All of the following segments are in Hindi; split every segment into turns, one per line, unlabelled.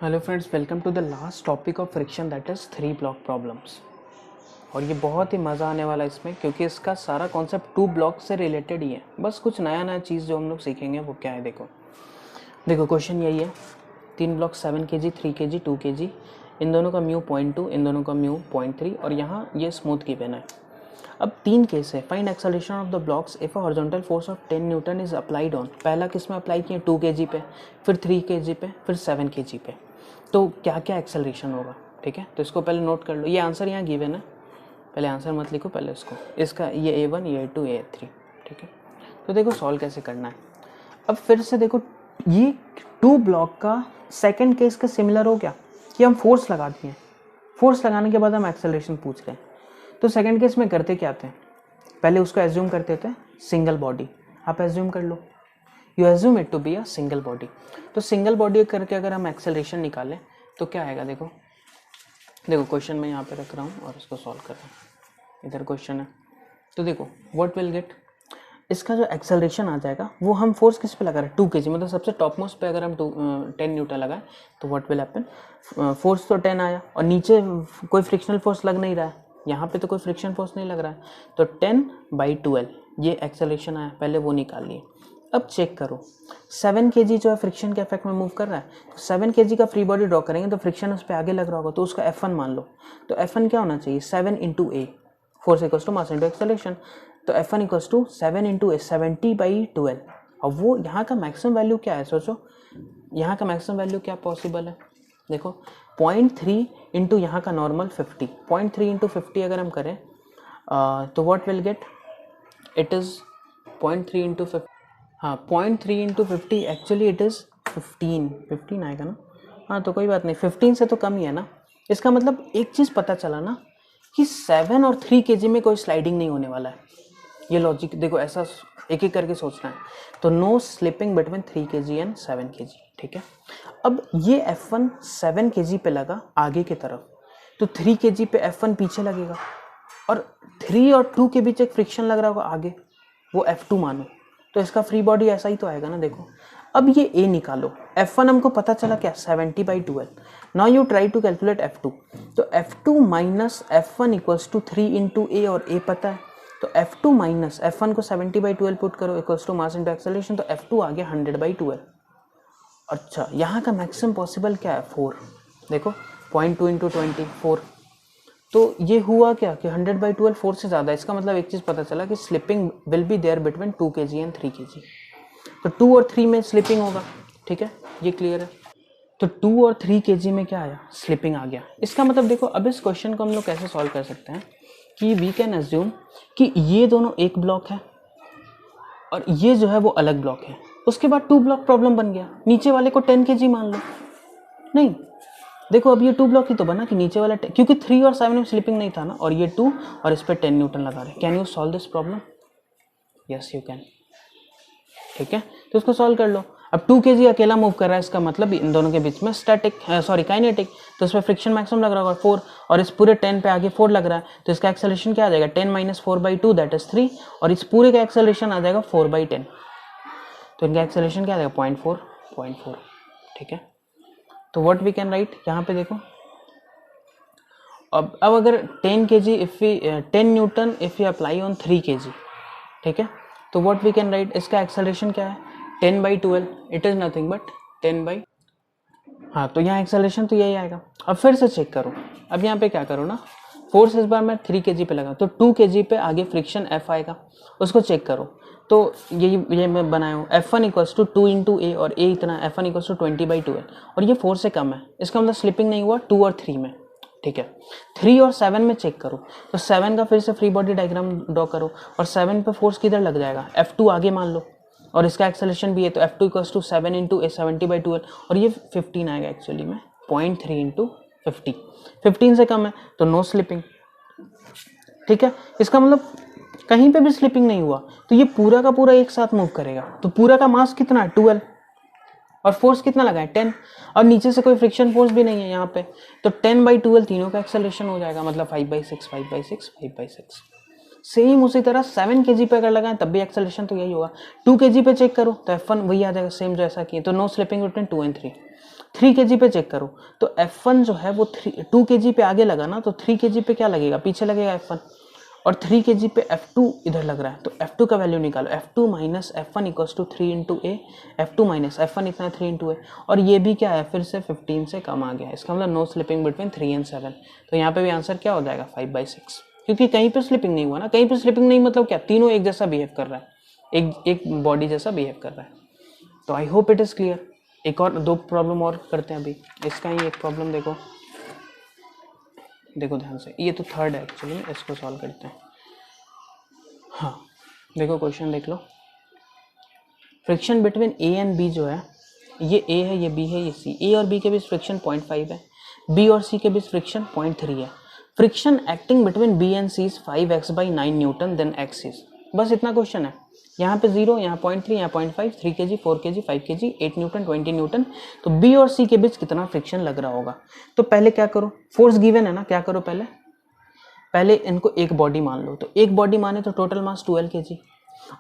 Hello friends, welcome to the last topic of friction that is 3 block problems. और ये बहुत ही मज़ा आने वाला है इसमें, क्योंकि इसका सारा कॉन्सेप्ट 2 ब्लॉक से रिलेटेड ही है। बस कुछ नया नया चीज़ जो हम लोग सीखेंगे वो क्या है, देखो क्वेश्चन यही है। 3 ब्लॉक 7 kg, 3 kg, 2 kg, इन दोनों का म्यू 0.2, इन दोनों का म्यू 0.3 और यहाँ ये स्मूथ गिवन है। अब 3 केस है। Find acceleration of the blocks if a horizontal force of 10 Newton is applied on. पहला किस में अप्लाई किए? 2 kg पे, फिर 3 kg पे, फिर 7 kg पे। तो क्या क्या एक्सेलरेशन होगा, ठीक है। तो इसको पहले नोट कर लो। ये आंसर यहाँ गिवन है, पहले आंसर मत लिखो, पहले इसका ये A1, ये A2, ये A3, ठीक है। तो देखो सॉल्व कैसे करना है। अब फिर से देखो, ये 2 ब्लॉक का सेकंड केस का सिमिलर हो गया कि हम फोर्स लगा दिए हैं। फोर्स लगाने के बाद हम एक्सेलरेशन पूछ रहे हैं। तो सेकंड केस में करते क्या थे, पहले उसको एज्यूम करते थे सिंगल बॉडी। आप एज्यूम कर लो, you assume it to be a single body. तो सिंगल बॉडी करके अगर हम एक्सेलरेशन निकालें तो क्या आएगा, देखो क्वेश्चन मैं यहाँ पे रख रहा हूँ और इसको सॉल्व कर रहा हूँ। इधर क्वेश्चन है, तो देखो व्हाट विल गेट, इसका जो एक्सेलरेशन आ जाएगा वो हम फोर्स किस पे लगा रहे हैं? 2 kg, मतलब सबसे टॉप मोस्ट पे अगर हम 10 न्यूटन लगाए तो व्हाट विल हैपन, फोर्स तो 10 आया और नीचे कोई फ्रिक्शनल फोर्स लग नहीं रहा है, यहाँ पे तो कोई फ्रिक्शन फोर्स नहीं लग रहा है, तो 10/12 ये एक्सेलरेशन आया। पहले वो निकाल लिए। अब चेक करो, 7 kg जो है फ्रिक्शन के इफेक्ट में मूव कर रहा है, तो 7 kg का फ्री बॉडी ड्रॉ करेंगे तो फ्रिक्शन उस पर आगे लग रहा होगा, तो उसका F1 मान लो। तो F1 क्या होना चाहिए? 7 × A, force equals to mass into acceleration. तो F1 इक्वल्स टू 7 × A, 70/12। और वो यहाँ का मैक्सिमम वैल्यू क्या है, सोचो यहाँ का मैक्सिमम वैल्यू क्या पॉसिबल है। देखो 0.3 इंटू यहाँ का नॉर्मल 50, 0.3 इंटू 50 अगर हम करें तो what will get, it is 0.3 into 50, हाँ 0.3 इंटू 50, एक्चुअली इट इज़ 15 आएगा ना। हाँ तो कोई बात नहीं, 15 से तो कम ही है ना। इसका मतलब एक चीज़ पता चला ना कि 7 और 3 kg में कोई स्लाइडिंग नहीं होने वाला है। ये लॉजिक देखो, ऐसा एक एक करके सोचना है। तो no slipping between 3 kg and 7 kg, ठीक है। अब ये F1 7 kg पे लगा आगे की तरफ, तो 3 kg पे F1 पीछे लगेगा, और 3 और 2 के बीच एक फ्रिक्शन लग रहा होगा आगे, वो F2 मानो। तो इसका फ्री बॉडी ऐसा ही तो आएगा ना। देखो अब ये A निकालो, F1 हमको पता चला क्या, 70/12। Now you try to calculate F2। तो F2 minus F1 equals to 3 × A, और A पता है, तो F2 माइनस F1 को 70/12 पुट करो equals to mass into acceleration, तो F2 आ गया 100/12। अच्छा, यहाँ का मैक्सिमम पॉसिबल क्या है, 4। देखो 0.2 × 20, 4। तो ये हुआ क्या कि 100/12 4 से ज़्यादा। इसका मतलब एक चीज़ पता चला कि slipping will be there between 2 kg and 3 kg। तो 2 और 3 में स्लिपिंग होगा, ठीक है, ये क्लियर है। तो 2 और 3 kg में क्या आया, स्लिपिंग आ गया। इसका मतलब देखो, अब इस क्वेश्चन को हम लोग कैसे सॉल्व कर सकते हैं कि वी कैन अज्यूम कि ये दोनों एक ब्लॉक है और ये जो है वो अलग ब्लॉक है। उसके बाद 2 ब्लॉक प्रॉब्लम बन गया, नीचे वाले को 10 kg मान लो। नहीं, देखो अब ये 2 ब्लॉक ही तो बना कि नीचे वाला क्योंकि 3 और 7 में स्लिपिंग नहीं था ना, और ये 2 और इस पर 10 न्यूटन लगा रहे। Can you solve this problem? Yes you can, ठीक है। तो इसको सॉल्व कर लो। अब 2 kg अकेला मूव कर रहा है, इसका मतलब इन दोनों के बीच में काइनेटिक, तो इसमें फ्रिक्शन मैक्सिमम लग रहा होगा 4, और इस पूरे 10 पे आगे 4 लग रहा है, तो इसका एक्सेलरेशन क्या आ जाएगा, 10 - 4/2 दैट इज 3, और इस पूरे का एक्सेलरेशन आ जाएगा 4/10। तो इनका एक्सेलरेशन क्या आ जाएगा, 0.4, ठीक है। तो व्हाट वी कैन राइट, यहाँ पे देखो अब अगर 10 kg if we 10 newton if we apply on 3 kg, ठीक है, तो व्हाट वी कैन राइट, इसका एक्सेलरेशन क्या है, 10/12, इट इज नथिंग बट 10 हाँ, तो यहाँ एक्सेलरेशन तो यही आएगा। अब फिर से चेक करो, अब यहाँ पे क्या करो ना, फोर्स इस बार मैं 3 kg पे लगा, तो 2 kg पे आगे फ्रिक्शन F आएगा, उसको चेक करो। तो ये मैं बनाया हूँ, F1 इक्वल्स टू 2 × A, और A इतना, F1 इक्वल्स टू 20/12, और ये 4 से कम है, इसका मतलब स्लिपिंग नहीं हुआ 2 और 3 में, ठीक है। 3 और 7 में चेक करो, तो 7 का फिर से फ्री बॉडी डायग्राम ड्रॉ करो, और 7 पे फोर्स किधर लग जाएगा, F2 आगे मान लो, और इसका एक्सेलरेशन भी है, तो F2 इक्वल्स टू 7 × A, 70/12, और ये 15 आएगा एक्चुअली में, 0.3 × 50, 15 से कम है तो नो स्लिपिंग, ठीक है। इसका मतलब कहीं पे भी स्लिपिंग नहीं हुआ, तो ये पूरा का पूरा एक साथ मूव करेगा। तो पूरा का मास कितना है, 12, और फोर्स कितना लगा है, 10, और नीचे से कोई फ्रिक्शन फोर्स भी नहीं है यहाँ पे, तो 10/12 तीनों का एक्सेलरेशन हो जाएगा, मतलब 5/6, 5/6, 5/6। सेम उसी तरह 7 kg पे अगर लगाएं तब भी एक्सेलरेशन तो यही होगा। 2 kg पे चेक करो तो F1 वही आ जाएगा सेम जैसा कि, तो no slipping between 2 and 3। 3 kg पे चेक करो तो F1 जो है वो 2 kg पे आगे लगा ना, तो 3 kg पे क्या लगेगा, पीछे लगेगा F1, और 3 kg पे F2 इधर लग रहा है, तो F2 का वैल्यू निकालो, F2 minus F1 equals to 3 into A, F2 minus F1 इतना 3 इंटू ए, और ये भी क्या है, फिर से 15 से कम आ गया है, इसका मतलब नो स्लिपिंग बिटवीन 3 एंड 7, तो यहाँ पे भी आंसर क्या हो जाएगा 5/6, क्योंकि कहीं पे स्लिपिंग नहीं हुआ ना, कहीं पे स्लिपिंग नहीं मतलब क्या, तीनों एक जैसा बिहेव कर रहा है, एक बॉडी जैसा बिहेव कर रहा है। तो आई होप इट इज़ क्लियर। एक और 2 प्रॉब्लम और करते हैं अभी, इसका ही एक प्रॉब्लम देखो ध्यान से, ये तो थर्ड है एक्चुअली, इसको सॉल्व करते हैं। हाँ देखो क्वेश्चन देख लो, friction between A and B जो है, ये ए है, ये बी है, ये सी, ए और बी के बीच फ्रिक्शन 0.5 है, बी और सी के बीच फ्रिक्शन 0.3 है, friction acting between B and C is 5x/9 newton, then x is, बस इतना क्वेश्चन है। यहाँ पे 0, यहाँ 0.3, यहाँ 0.5, 3 kg, 4 kg, 5 kg, 8 Newton, 20 Newton, तो बी और सी के बीच कितना फ्रिक्शन लग रहा होगा। तो पहले क्या करो, फोर्स गिवन है ना, क्या करो पहले इनको एक बॉडी मान लो, तो एक बॉडी माने तो टोटल मास 12 kg,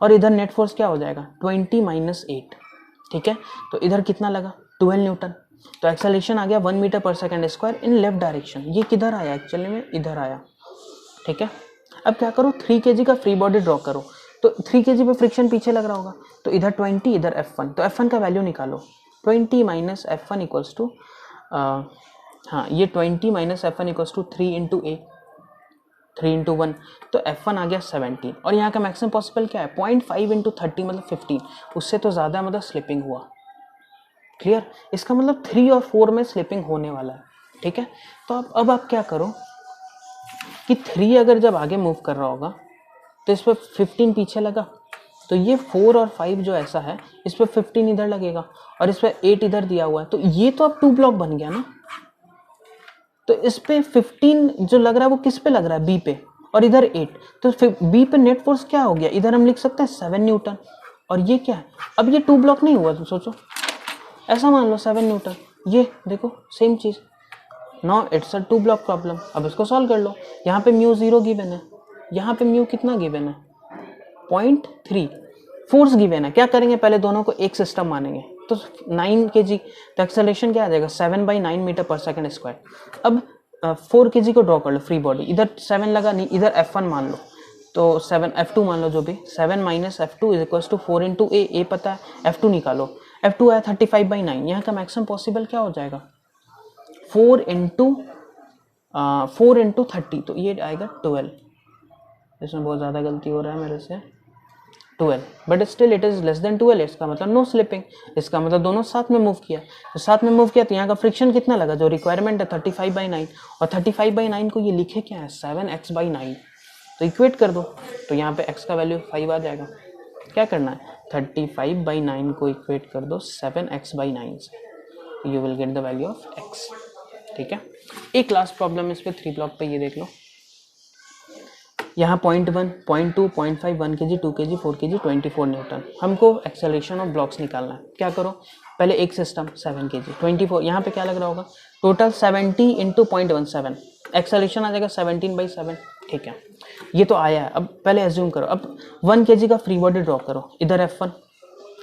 और इधर नेट फोर्स क्या हो जाएगा 20 - 8, ठीक है, तो इधर कितना लगा 12 न्यूटन, तो एक्सेलरेशन आ गया 1 मीटर पर second square in left direction, ये किधर आया एक्चुअली में, इधर आया, ठीक है। अब क्या करो 3 kg का फ्री बॉडी ड्रॉ करो, तो 3 kg पे फ्रिक्शन पीछे लग रहा होगा, तो इधर 20, इधर F1, तो F1 का वैल्यू निकालो, 20 - F1 इक्वल्स टू, हाँ ये 20 - F1 equals to 3 into A, 3 into 1, तो F1 आ गया 17, और यहाँ का मैक्सिमम पॉसिबल क्या है 0.5 इंटू 30 मतलब 15, उससे तो ज़्यादा मतलब स्लिपिंग हुआ, क्लियर, इसका मतलब 3 और 4 में स्लिपिंग होने वाला है, ठीक है। तो अब आप क्या करो कि 3 अगर जब आगे मूव कर रहा होगा तो इस पर 15 पीछे लगा, तो ये 4 और 5 जो ऐसा है, इस पर 15 इधर लगेगा, और इस पर 8 इधर दिया हुआ है, तो ये तो अब 2 ब्लॉक बन गया ना, तो इस पे 15 जो लग रहा है वो किस पे लग रहा है, बी पे, और इधर 8, तो बी पे नेट फोर्स क्या हो गया, इधर हम लिख सकते हैं 7 न्यूटन, और ये क्या है, अब ये 2 ब्लॉक नहीं हुआ, तो सोचो ऐसा मान लो 7 न्यूटन, ये देखो सेम चीज, now it's a 2 block problem. अब इसको सॉल्व कर लो, यहाँ पे म्यू 0 गिवन है, यहाँ पे म्यू कितना गिवन है 0.3, फोर्स गिवन है, क्या करेंगे पहले दोनों को एक सिस्टम मानेंगे, तो 9 kg, तो एक्सेलरेशन क्या आ जाएगा 7/9 मीटर पर सेकंड स्क्वायर। अब 4 kg को ड्रॉ कर लो फ्री बॉडी, इधर 7 लगा नहीं, इधर F1 मान लो, तो 7 F2 मान लो, जो भी 7 - F2 is equals to 4 into A पता है, F2 निकालो, F2 आया 35/9, यहाँ का मैक्सिमम पॉसिबल क्या हो जाएगा 4 इंटू 30, तो ये आएगा 12, इसमें बहुत ज़्यादा गलती हो रहा है मेरे से, 12, but still it is less than 12, इसका मतलब नो स्लिपिंग, इसका मतलब दोनों साथ में मूव किया, तो साथ में मूव किया तो यहाँ का फ्रिक्शन कितना लगा, जो रिक्वायरमेंट है 35/9, और 35/9 को ये लिखे क्या है 7x/9, तो इक्वेट कर दो, तो यहाँ पे x का वैल्यू 5 आ जाएगा, क्या करना है 35/9 को इक्वेट कर दो 7x/9 से, you will get the value of x, ठीक है। एक लास्ट प्रॉब्लम इस पे 3 ब्लॉक पे, ये देख लो, यहाँ 0.1, 0.2, 0.5, 1 kg, 2 kg, 4 kg, 24 न्यूटन, हमको एक्सेलरेशन ऑफ ब्लॉक्स निकालना है, क्या करो पहले एक सिस्टम 7 kg, 24, यहाँ पे क्या लग रहा होगा टोटल 70 इंटू 0.17, एक्सेलरेशन आ जाएगा 17/7, ठीक है, ये तो आया है। अब पहले एज्यूम करो, अब 1 kg का फ्री बॉडी ड्रॉ करो, इधर F1,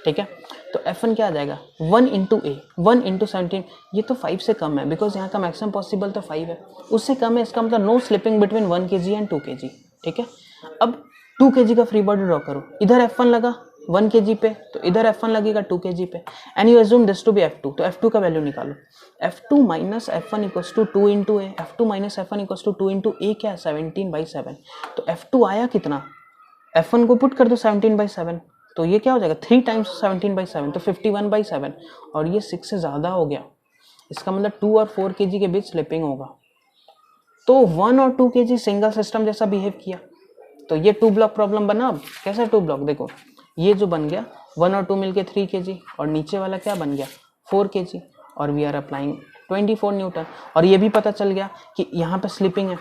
ठीक है, तो F1 क्या आ जाएगा 1 इंटू ए, 1 इंटू 17, ये तो 5 से कम है, बिकॉज यहाँ का मैक्सिमम पॉसिबल तो 5 है, उससे कम है, इसका मतलब no slipping between 1 kg and 2 kg, ठीक है। अब 2 kg का फ्री बॉडी ड्रॉ करो, इधर F1 लगा 1 kg पे, तो इधर F1 लगेगा 2 kg पे, and you assume this to be F2, तो F2 का वैल्यू निकालो, F2 minus F1 equals to 2 into A, F2 minus F1 equals to 2 into A, क्या है 17/7, तो F2 आया कितना, F1 को पुट कर दो 17/7, तो ये क्या हो जाएगा 3 टाइम्स 17/7, तो 51/7, और ये 6 से ज़्यादा हो गया, इसका मतलब 2 और 4 kg के बीच स्लिपिंग होगा, तो 1 और 2 kg सिंगल सिस्टम जैसा बिहेव किया, तो ये 2 ब्लॉक प्रॉब्लम बना। अब कैसा 2 ब्लॉक, देखो ये जो बन गया 1 और 2 मिलके 3 kg, और नीचे वाला क्या बन गया 4 kg, और वी आर अप्लाइंग 24 न्यूटन, और ये भी पता चल गया कि यहाँ पे स्लिपिंग है,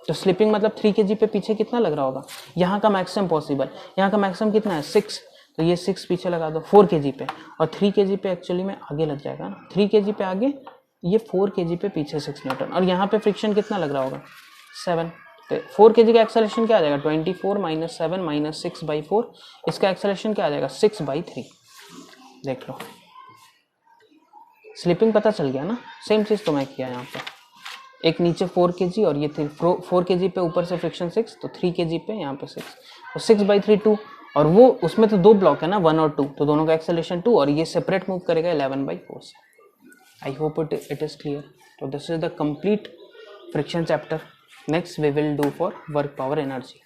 तो स्लिपिंग मतलब 3 kg पे पीछे कितना लग रहा होगा, यहाँ का मैक्सिमम पॉसिबल, यहाँ का मैक्सिमम कितना है 6, तो ये 6 पीछे लगा दो 4 kg पे, और 3 kg पे एक्चुअली में आगे लग जाएगा ना, 3 kg पे आगे, ये 4 kg पे पीछे 6 न्यूटन, और यहाँ पे फ्रिक्शन कितना लग रहा होगा 7, तो 4 kg का एक्सेलरेशन क्या आ जाएगा 24 - 7 - 6/4, इसका एक्सेलरेशन क्या आ जाएगा 6/3, देख लो स्लिपिंग पता चल गया ना, सेम चीज़ तो मैं किया यहाँ पे, एक नीचे 4 kg और ये 4 kg पे ऊपर से फ्रिक्शन 6, तो 3 kg पे यहाँ पे 6, तो 6/3 2, और वो उसमें तो 2 ब्लॉक है ना 1 और 2, तो दोनों का एक्सेलरेशन 2, और ये सेपरेट मूव करेगा 11/4 से। I hope it is clear. तो this is the complete friction chapter. Next we will do for work power energy.